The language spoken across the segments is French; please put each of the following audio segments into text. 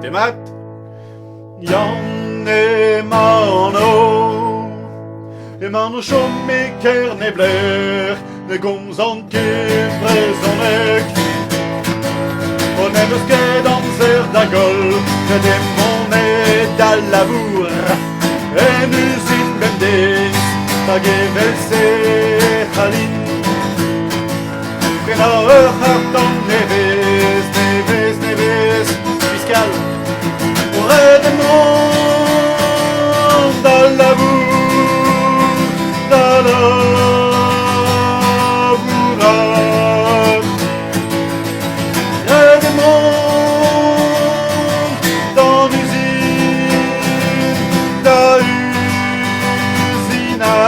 Te mat Jan Emano Emano som iker ne bler Ne gomz an kepresonek On aime ce qu'est danser d'agol Ne démoner da labour En usine bendes Tagevel se chalin Prena hartan neves Neves, neves Fiscal Aurait des mondes Da labour Da labourat Aurait des mondes Dans l'usine Da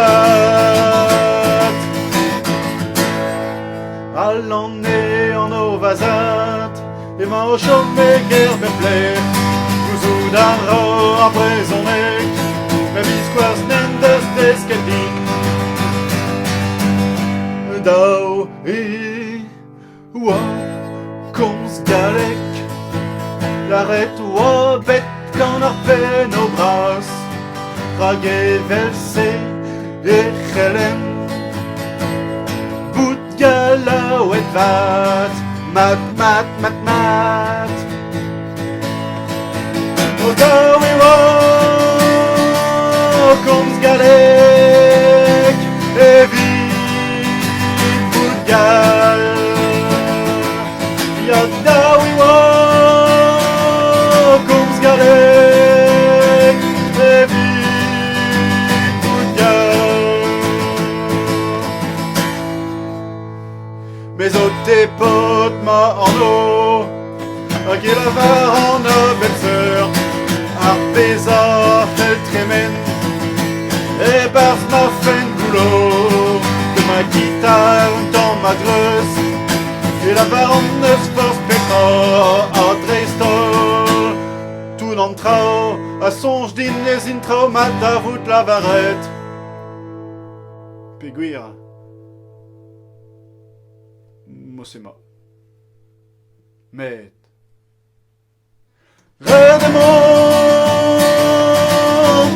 usinat Allant né en ovazat Et ma au chômé guerre me plaît Vous d'un ro emprisonné Mais visquas nendes deskeldin Dau i Oua Kons galek L'arrête oua bête Quand on fait nos bras Ragé velsé Et chelem Bout gala ou et vat Mat, mat, mat, mat O da we wo Kons galek E vit bout gal Ya da we wo Kons galek E vit bout gal Mais au tes potes ma en eau Qui la va en a belle-sœur Arpeza fait tremen Et bars ma fin boulot De ma guitare dans ma greuze Et la va en neuf force pétra A dreistol Tout n'entrao A songe din les intro Mat à voûte la varette Péguir Mossema Mais Redemont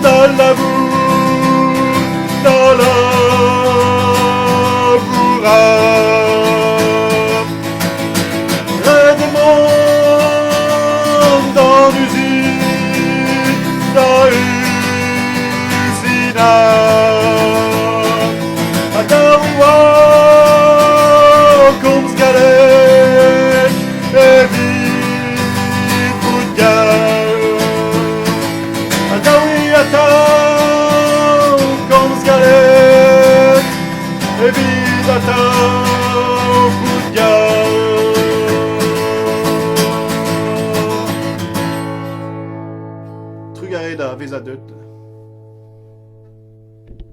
dans la boue Dans la bourrade Redemont dans l'usine Dans l'usinade Ataroua Comme Skalek Et vite bout de gueule Ataoui atao Comme Skalek Et vite atao bout de gueule Trugareda, Vesa 2